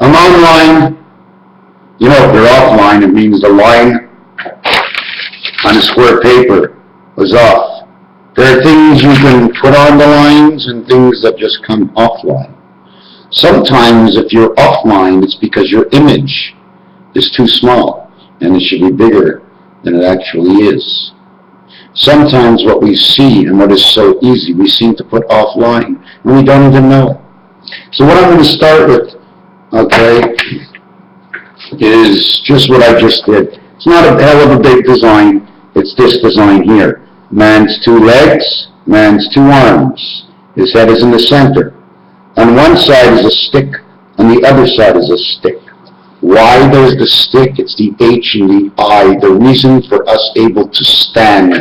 A long line, you know, if they're offline, it means the line on a square paper was off. There are things you can put on the lines and things that just come offline. Sometimes if you're offline, it's because your image is too small and it should be bigger than it actually is. Sometimes what we see and what is so easy, we seem to put offline and we don't even know it. So what I'm going to start with, okay, is just what I just did. It's not a hell of a big design. It's this design here. Man's two legs, man's two arms. His head is in the center. On one side is a stick, on the other side is a stick. Why there's the stick? It's the H and the I, the reason for us able to stand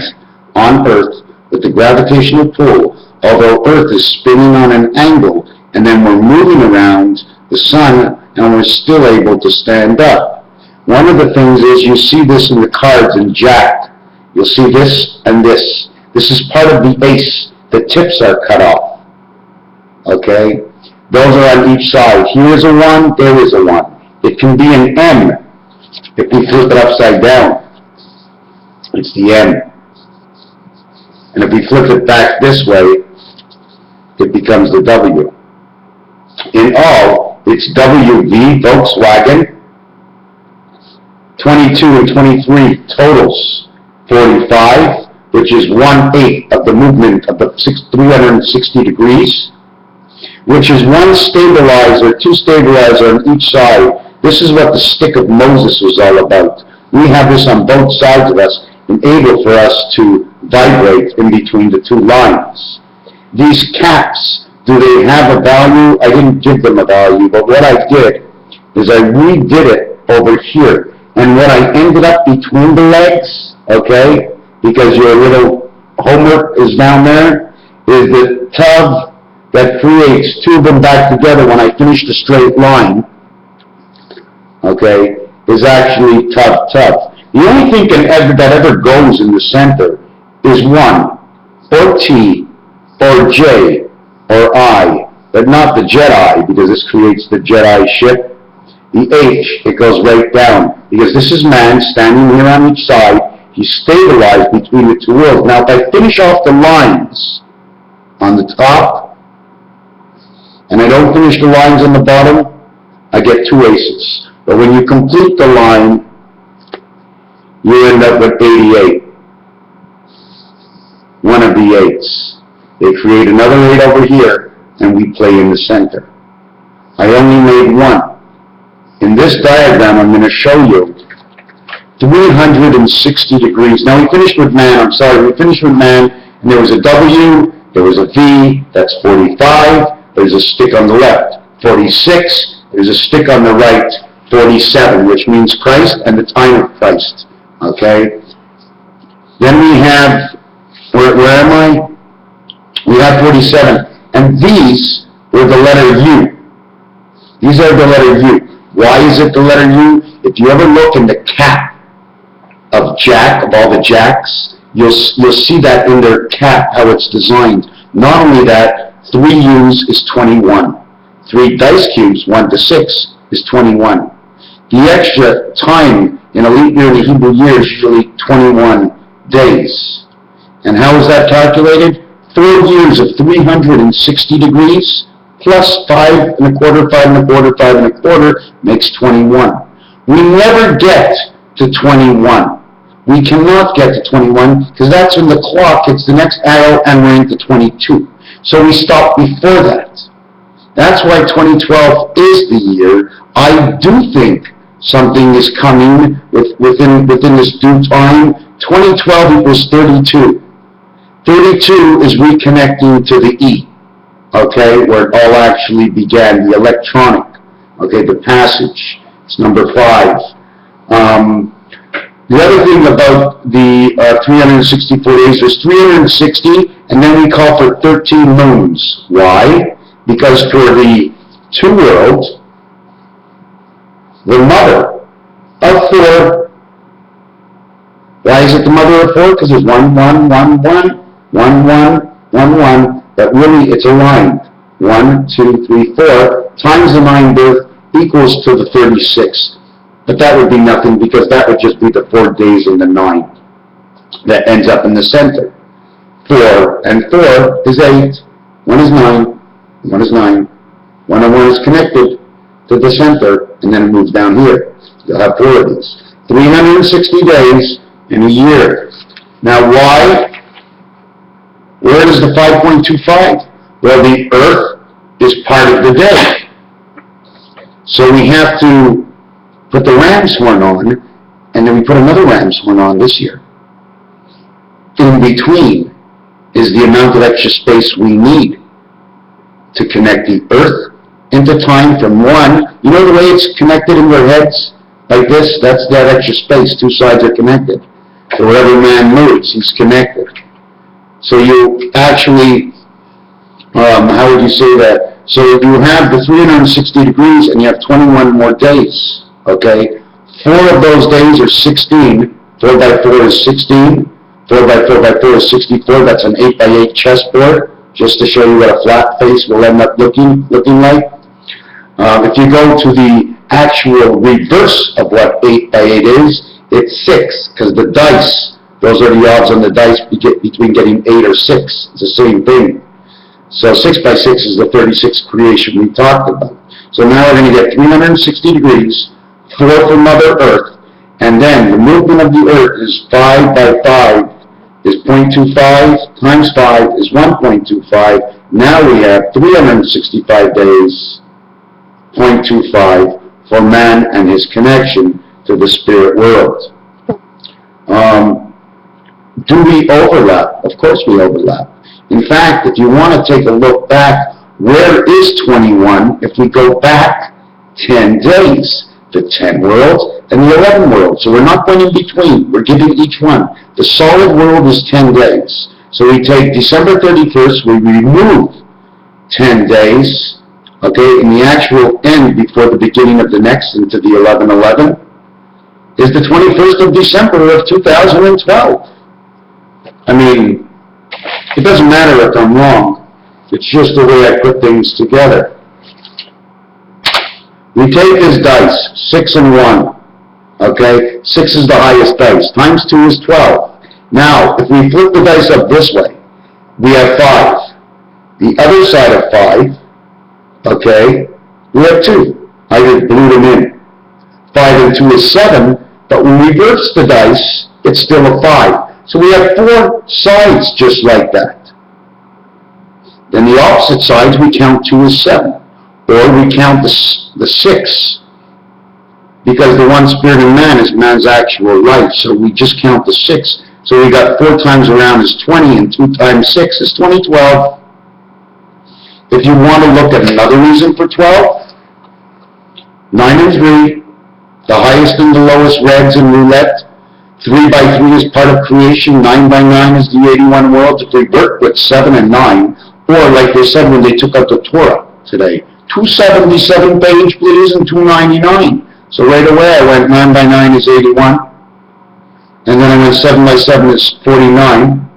on Earth with the gravitational pull, although Earth is spinning on an angle, and then we're moving around the sun, and we're still able to stand up. One of the things is, you see this in the cards in Jack. You'll see this and this. This is part of the ace. The tips are cut off. Okay? Those are on each side. Here is a 1, there is a 1. It can be an M. If we flip it upside down, it's the M. And if we flip it back this way, it becomes the W. In all, it's WV, Volkswagen, 22 and 23 totals, 45, which is 1/8 of the movement of the 360 degrees, which is one stabilizer, two stabilizers on each side. This is what the stick of Moses was all about. We have this on both sides of us, and able for us to vibrate in between the two lines. These caps, do they have a value? I didn't give them a value, but what I did is I redid it over here. And what I ended up between the legs, okay, because your little homework is down there, is the tub that creates two of them back together when I finish the straight line, okay, is actually tub. The only thing that ever goes in the center is 1, or T, or J, or I, but not the Jedi, because this creates the Jedi ship. The H, it goes right down, because this is man standing here on each side. He's stabilized between the two worlds. Now, if I finish off the lines on the top, and I don't finish the lines on the bottom, I get 2 aces. But when you complete the line, you end up with 88. One of the 8s. They create another 8 over here, and we play in the center. I only made 1. In this diagram, I'm going to show you 360 degrees. Now, we finished with man. We finished with man, and there was a W, there was a V, that's 45. There's a stick on the left, 46. There's a stick on the right, 47, which means Christ and the time of Christ. Okay? Then we have, where am I? We have 47. And these were the letter U. These are the letter U. Why is it the letter U? If you ever look in the cap of Jack, of all the Jacks, you'll see that in their cap, how it's designed. Not only that, 3 U's is 21. 3 dice cubes, 1 to 6, is 21. The extra time in a leap year in the Hebrew year is usually 21 days. And how is that calculated? 4 years of 360 degrees plus 5 1/4, 5 1/4, 5 1/4 makes 21. We never get to 21. We cannot get to 21 because that's when the clock hits the next arrow and we're into 22. So we stop before that. That's why 2012 is the year. I do think something is coming within this due time. 2012 equals 32. 32 is reconnecting to the E, okay, where it all actually began, the electronic, okay, the passage. It's number 5. The other thing about the 364 days, there's 360, and then we call for 13 moons. Why? Because for the 2 worlds, the mother of 4, why is it the mother of 4? Because there's 1, 1, 1, 1, 1, 1, 1, 1, but really it's a line. 1, 2, 3, 4 times the 9 birth equals to the 36. But that would be nothing because that would just be the 4 days in the 9 that ends up in the center. 4 and 4 is 8. 1 is 9. 1 is 9. 1 and 1 is connected to the center, and then it moves down here. You'll have 4 of these. 360 days in a year. Now why? Where is the 5.25? Well, the earth is part of the day. So we have to put the ram's horn on, and then we put another ram's horn on this year. In between is the amount of extra space we need to connect the earth into time from 1. You know the way it's connected in your heads? Like this? That's that extra space. 2 sides are connected. So wherever man moves, he's connected. So you actually, how would you say that? So you have the 360 degrees and you have 21 more days, okay? 4 of those days are 16. 4 by 4 is 16. 4 by 4 by 4 is 64. That's an 8 by 8 chessboard, just to show you what a flat face will end up looking like. If you go to the actual reverse of what 8 by 8 is, it's 6, because the dice, those are the odds on the dice between getting 8 or 6. It's the same thing. So 6 by 6 is the 36th creation we talked about. So now we're going to get 360 degrees, 4 for Mother Earth, and then the movement of the Earth is 5 by 5 is 0.25 times 5 is 1.25. Now we have 365 days, 0.25 for man and his connection to the spirit world. Do we overlap? Of course we overlap. In fact, if you want to take a look back, where is 21 if we go back 10 days? The 10 world and the 11 world. So we're not going in between. We're giving each one. The solid world is 10 days. So we take December 31st, we remove 10 days, okay, and the actual end before the beginning of the next into the 11/11 is the 21st of December of 2012. I mean, it doesn't matter if I'm wrong. It's just the way I put things together. We take this dice, 6 and 1, okay? 6 is the highest dice. Times 2 is 12. Now, if we flip the dice up this way, we have 5. The other side of 5, okay, we have 2. I just blew them in. 5 and 2 is 7, but when we reverse the dice, it's still a 5. So we have 4 sides just like that. Then the opposite sides, we count 2 as 7. Or we count the 6, because the one spirit in man is man's actual life, so we just count the 6. So we got 4 times around is 20, and 2 times 6 is 2012. If you want to look at another reason for 12, 9 and 3, the highest and the lowest reds in roulette. 3 by 3 is part of creation, 9 by 9 is the 81 worlds. If we work with 7 and 9, or like they said when they took out the Torah today, 277 page please and 299. So right away I went 9 by 9 is 81. And then I went 7 by 7 is 49.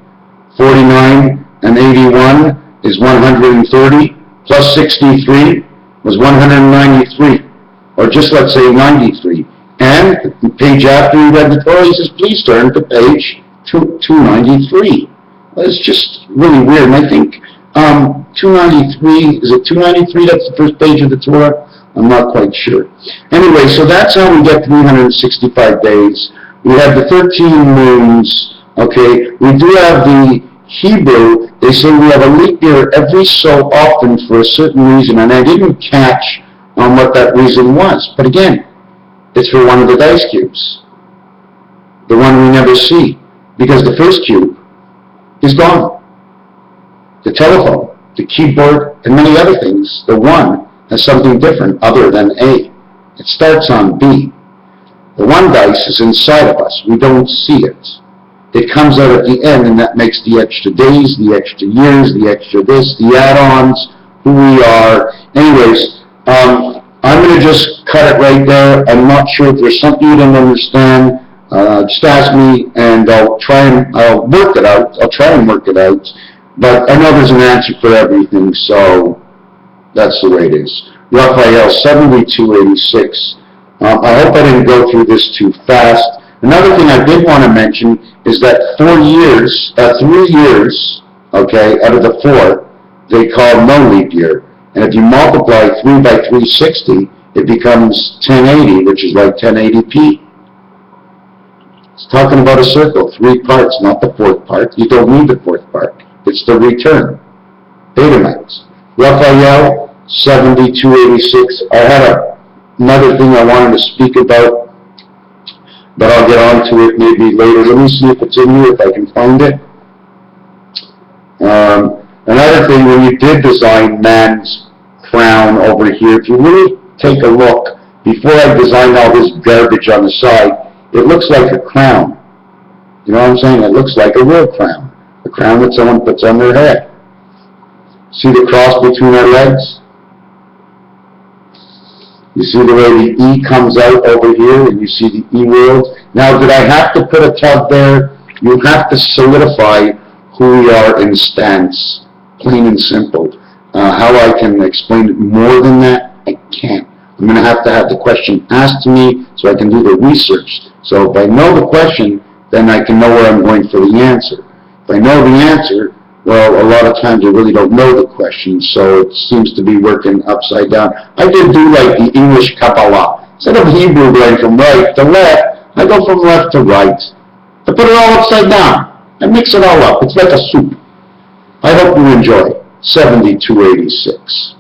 49 and 81 is 130. Plus 63 was 193. Or just let's say 93. And the page after he read the Torah, he says, please turn to page 293. Well, it's just really weird. And I think 293, is it 293? That's the first page of the Torah? I'm not quite sure. Anyway, so that's how we get 365 days. We have the 13 moons, okay? We do have the Hebrew. They say we have a leap year every so often for a certain reason, and I didn't catch on what that reason was. But again, it's for one of the dice cubes, the one we never see, because the first cube is gone. The telephone, the keyboard, and many other things, the 1 has something different other than A. It starts on B. The 1 dice is inside of us. We don't see it. It comes out at the end, and that makes the extra days, the extra years, the extra this, the add-ons, who we are. Anyways, I'm going to just cut it right there. I'm not sure if there's something you don't understand. Just ask me, and I'll work it out. I'll try and work it out. But I know there's an answer for everything, so that's the way it is. Raphael, 7286. I hope I didn't go through this too fast. Another thing I did want to mention is that 3 years, okay, out of the 4, they call no leap year. And if you multiply 3 by 360, it becomes 1080, which is like 1080p. It's talking about a circle, 3 parts, not the 4th part. You don't need the 4th part. It's the return. Betamax. Raphael, 7286. I had another thing I wanted to speak about, but I'll get on to it maybe later. Let me see if it's in here, if I can find it. Another thing, when you did design man's crown over here, if you really take a look, before I designed all this garbage on the side, it looks like a crown. You know what I'm saying? It looks like a real crown. A crown that someone puts on their head. See the cross between our legs? You see the way the E comes out over here, and you see the E world? Now, did I have to put a tug there? You have to solidify who we are in stance, plain and simple. How I can explain it more than that, I can't. I'm going to have the question asked to me so I can do the research. So if I know the question, then I can know where I'm going for the answer. If I know the answer, well, a lot of times I really don't know the question, so it seems to be working upside down. I did do like the English Kabbalah. Instead of Hebrew going from right to left, I go from left to right. I put it all upside down. I mix it all up. It's like a soup. I hope you enjoy 7286.